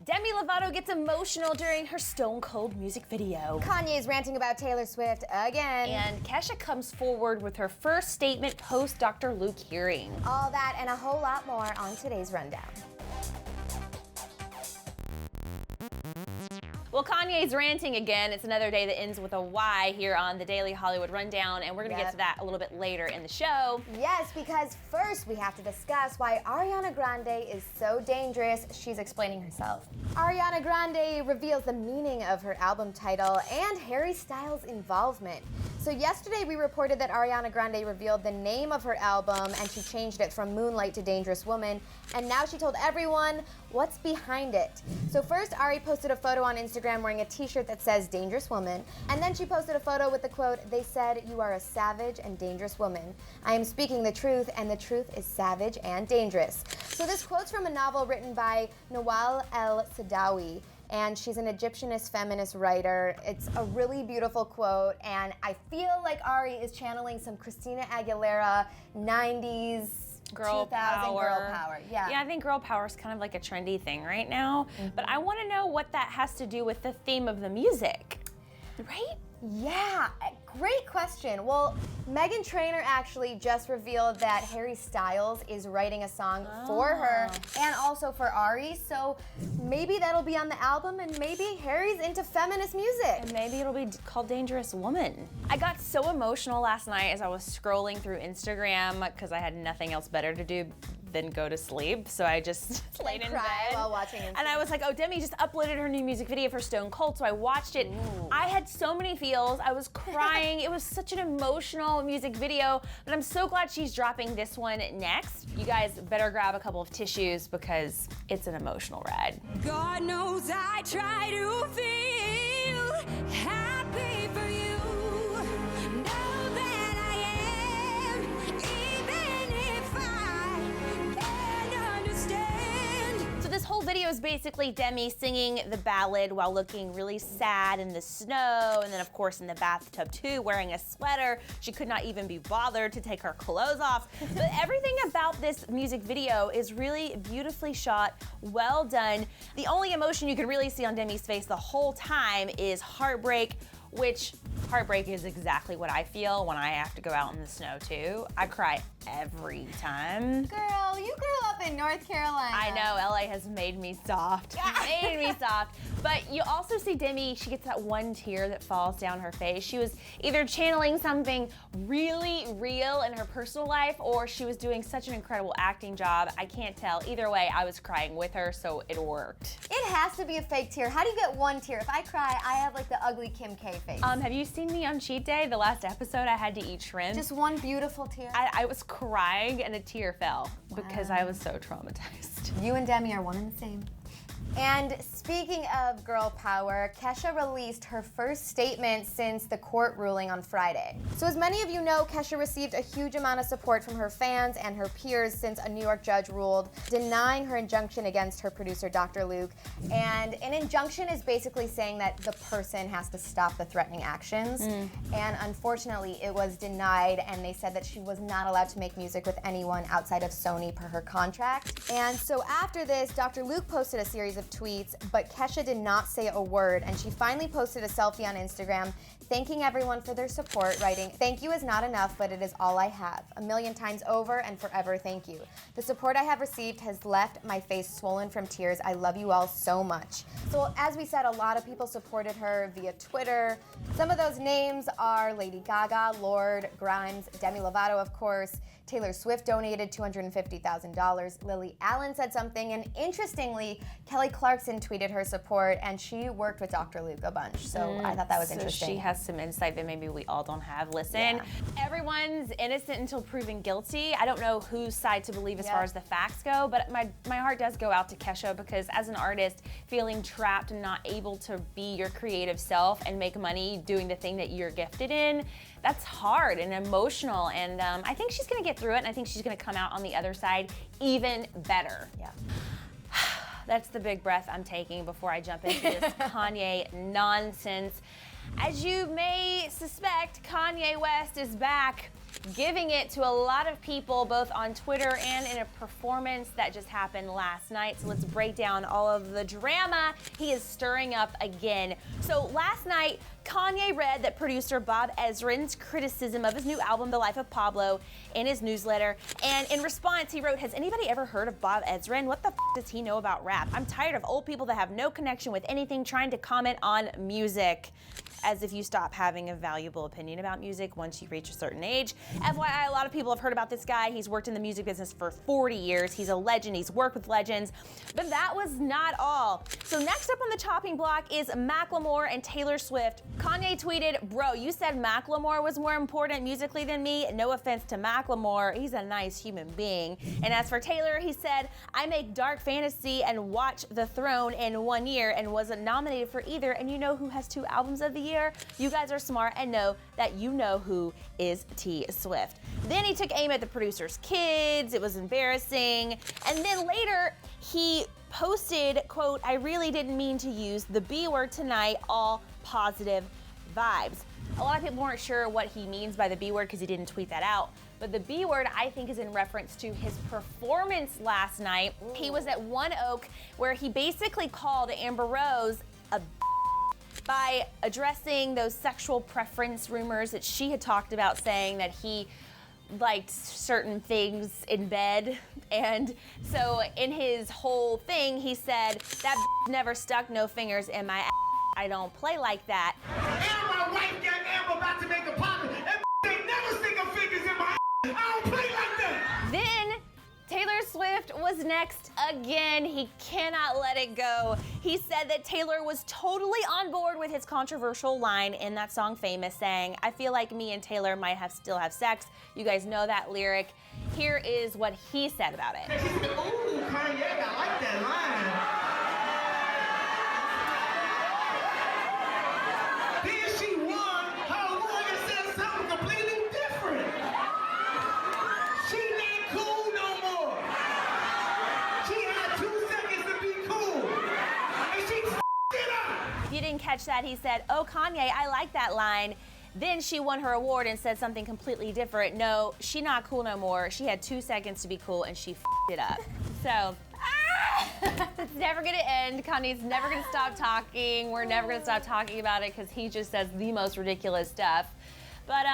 Demi Lovato gets emotional during her Stone Cold music video. Kanye's ranting about Taylor Swift again. And Kesha comes forward with her first statement post Dr. Luke hearing. All that and a whole lot more on today's rundown. Well, Kanye's ranting again. It's another day that ends with a Y here on the Daily Hollywood Rundown, and we're going to get to that a little bit later in the show. Yes, because first we have to discuss why Ariana Grande is so dangerous. She's explaining herself. Ariana Grande reveals the meaning of her album title and Harry Styles' involvement. So yesterday we reported that Ariana Grande revealed the name of her album and she changed it from Moonlight to Dangerous Woman, and now she told everyone what's behind it. So first Ari posted a photo on Instagram wearing a t-shirt that says Dangerous Woman, and then she posted a photo with the quote, "They said you are a savage and dangerous woman. I am speaking the truth, and the truth is savage and dangerous." So this quote's from a novel written by Nawal El-Saadawi, and she's an Egyptianist feminist writer. It's a really beautiful quote, and I feel like Ari is channeling some Christina Aguilera 90s Girl 2000 power. girl power. Yeah, I think girl power is kind of like a trendy thing right now. But I want to know what that has to do with the theme of the music, right? Yeah, great question. Well, Meghan Trainor actually just revealed that Harry Styles is writing a song for her and also for Ari, so maybe that'll be on the album, and maybe Harry's into feminist music. And maybe it'll be called Dangerous Woman. I got so emotional last night as I was scrolling through Instagram because I had nothing else better to do than go to sleep, so I just laid in cry bed while watching Instagram. and I was like, oh, Demi just uploaded her new music video for Stone Cold, so I watched it. Ooh. I had so many feels. I was crying. It was such an emotional music video, but I'm so glad she's dropping this one next. You guys better grab a couple of tissues because it's an emotional ride. God knows I try to feel happy for you. Know that I am, even if I can't understand. So this whole video is basically Demi singing the ballad while looking really sad in the snow, and then of course in the bathtub too, wearing a sweater. She could not even be bothered to take her clothes off. But everything about this music video is really beautifully shot, well done. The only emotion you can really see on Demi's face the whole time is heartbreak, which heartbreak is exactly what I feel when I have to go out in the snow too. I cry every time. Girl, you grew up in North Carolina. I know, LA has made me soft. Made me soft. But you also see Demi, she gets that one tear that falls down her face. She was either channeling something really real in her personal life, or she was doing such an incredible acting job. I can't tell. Either way, I was crying with her, so it worked. It has to be a fake tear. How do you get one tear? If I cry, I have like the ugly Kim K face. Have you seen me on Cheat Day? The last episode, I had to eat shrimp. Just one beautiful tear. I was crying and a tear fell because I was so traumatized. You and Demi are one and the same. And speaking of girl power, Kesha released her first statement since the court ruling on Friday. So as many of you know, Kesha received a huge amount of support from her fans and her peers since a New York judge ruled denying her injunction against her producer, Dr. Luke. And an injunction is basically saying that the person has to stop the threatening actions. And unfortunately, it was denied, and they said that she was not allowed to make music with anyone outside of Sony per her contract. And so after this, Dr. Luke posted a series of tweets, but Kesha did not say a word, and she finally posted a selfie on Instagram thanking everyone for their support, writing, "Thank you is not enough, but it is all I have. 1,000,000 times over and forever, thank you. The support I have received has left my face swollen from tears. I love you all so much." So as we said, a lot of people supported her via Twitter. Some of those names are Lady Gaga, Lorde, Grimes, Demi Lovato, of course. Taylor Swift donated $250,000. Lily Allen said something, and interestingly, Kelly Clarkson tweeted her support, and she worked with Dr. Luke a bunch. So I thought that was interesting. She has some insight that maybe we all don't have. Listen, everyone's innocent until proven guilty. I don't know whose side to believe as far as the facts go, but my heart does go out to Kesha, because as an artist, feeling trapped and not able to be your creative self and make money doing the thing that you're gifted in, that's hard and emotional, and I think she's gonna get through it, and I think she's gonna come out on the other side even better. Yeah. That's the big breath I'm taking before I jump into this Kanye nonsense. As you may suspect, Kanye West is back giving it to a lot of people, both on Twitter and in a performance that just happened last night. So let's break down all of the drama he is stirring up again. So last night, Kanye read that producer Bob Ezrin's criticism of his new album, The Life of Pablo, in his newsletter. And in response, he wrote, "Has anybody ever heard of Bob Ezrin? What the does he know about rap? I'm tired of old people that have no connection with anything trying to comment on music." As if you stop having a valuable opinion about music once you reach a certain age. FYI, a lot of people have heard about this guy. He's worked in the music business for 40 years. He's a legend. He's worked with legends. But that was not all. So next up on the chopping block is Macklemore and Taylor Swift. Kanye tweeted, "Bro, you said Macklemore was more important musically than me? No offense to Macklemore. He's a nice human being." And as for Taylor, he said, "I make dark fantasy and watch The Throne in 1 year and wasn't nominated for either. And you know who has 2 albums of the year? You guys are smart and know that you know who is T Swift." Then he took aim at the producer's kids. It was embarrassing. And then later he posted, quote, "I really didn't mean to use the B word tonight, all positive vibes." A lot of people weren't sure what he means by the B word because he didn't tweet that out. But the B word, I think, is in reference to his performance last night. He was at One Oak, where he basically called Amber Rose a by addressing those sexual preference rumors that she had talked about, saying that he liked certain things in bed. And so in his whole thing, he said, "That never stuck no fingers in my ass. I don't play like that." And my wife got Amber about to make a pocket. That ain't never stick her fingers in my ass. I don't play like that. Then Taylor Swift was next again. He cannot let it go. He said that Taylor was totally on board with his controversial line in that song Famous, saying, "I feel like me and Taylor might still have sex." You guys know that lyric. Here is what he said about it. She said, "Ooh, Kanye, I like that line." Then she won. Her lawyer said something completely different. She ain't cool no more. She had 2 seconds to be cool. And she f***ed it up. If you didn't catch that, he said, "Oh, Kanye, I like that line." Then she won her award and said something completely different. No, she not cool no more. She had 2 seconds to be cool and she f***ed it up. So, it's never gonna end. Kanye's never gonna stop talking. We're never gonna stop talking about it because he just says the most ridiculous stuff. But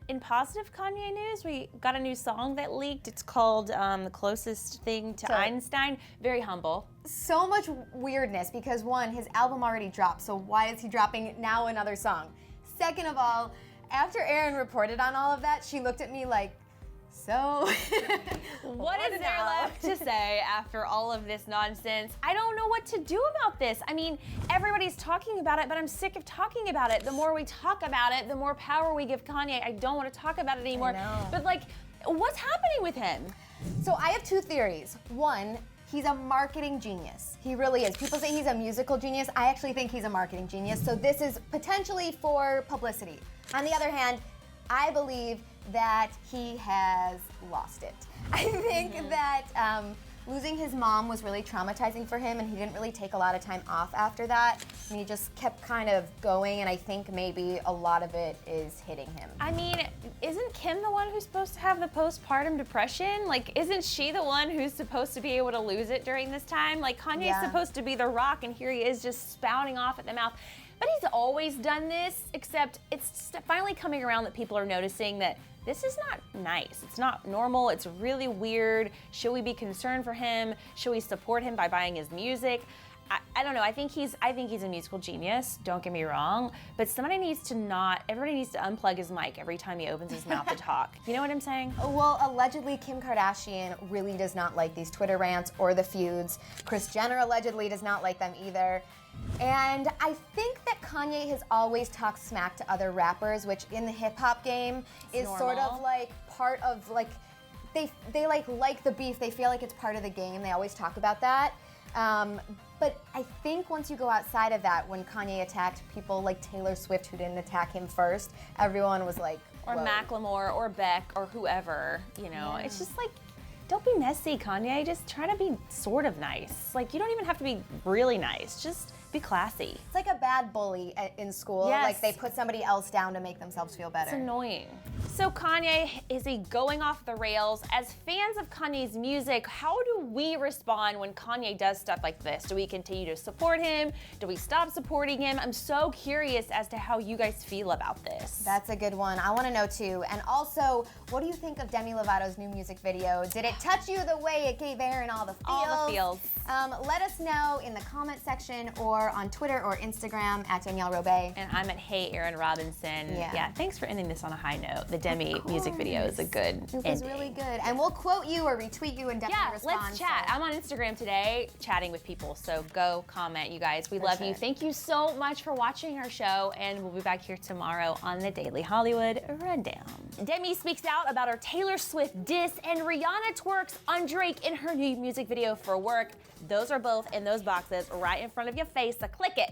in positive Kanye news, we got a new song that leaked. It's called The Closest Thing to Einstein. Very humble. So much weirdness because one, his album already dropped, so why is he dropping now another song? Second of all, after Erin reported on all of that, she looked at me like, "So, what is there left to say after all of this nonsense? I don't know what to do about this. I mean, everybody's talking about it, but I'm sick of talking about it. The more we talk about it, the more power we give Kanye. I don't want to talk about it anymore." I know. But like, what's happening with him? So I have 2 theories. One, he's a marketing genius. He really is. People say he's a musical genius. I actually think he's a marketing genius. So this is potentially for publicity. On the other hand, I believe that he has lost it. I think that losing his mom was really traumatizing for him, and he didn't really take a lot of time off after that. And he just kept kind of going, and I think maybe a lot of it is hitting him. I mean, isn't Kim the one who's supposed to have the postpartum depression? Like, isn't she the one who's supposed to be able to lose it during this time? Like, Kanye's supposed to be the rock, and here he is just spouting off at the mouth. But he's always done this, except it's finally coming around that people are noticing that this is not nice. It's not normal. It's really weird. Should we be concerned for him? Should we support him by buying his music? I don't know. I think he's a musical genius. Don't get me wrong. But everybody needs to unplug his mic every time he opens his mouth to talk. You know what I'm saying? Well, allegedly, Kim Kardashian really does not like these Twitter rants or the feuds. Kris Jenner allegedly does not like them either. And I think that Kanye has always talked smack to other rappers, which in the hip hop game is sort of like part of like, they like the beef. They feel like it's part of the game. They always talk about that. But I think once you go outside of that, when Kanye attacked people like Taylor Swift, who didn't attack him first, everyone was like, or whoa. Macklemore or Beck or whoever, you know. It's just like, don't be messy, Kanye. Just try to be sort of nice. Like, you don't even have to be really nice. Just be classy. It's like a bad bully in school. Yes. Like they put somebody else down to make themselves feel better. It's annoying. So Kanye, is he going off the rails? As fans of Kanye's music, how do we respond when Kanye does stuff like this? Do we continue to support him? Do we stop supporting him? I'm so curious as to how you guys feel about this. That's a good one. I want to know too. And also, what do you think of Demi Lovato's new music video? Did it touch you the way it gave Aaron all the feels? All the feels. Let us know in the comment section or on Twitter or Instagram at Danielle Robay. And I'm at Hey Aaron Robinson. Yeah. Thanks for ending this on a high note. The Demi music video is a good It was ending. really good. And we'll quote you or retweet you and definitely respond. Let's chat. so- I'm on Instagram today chatting with people, so go comment, you guys. We love you. sure. Thank you so much for watching our show, and we'll be back here tomorrow on the Daily Hollywood Rundown. Demi speaks out about her Taylor Swift diss, and Rihanna twerks on Drake in her new music video for Work. Those are both in those boxes right in front of your face, so click it.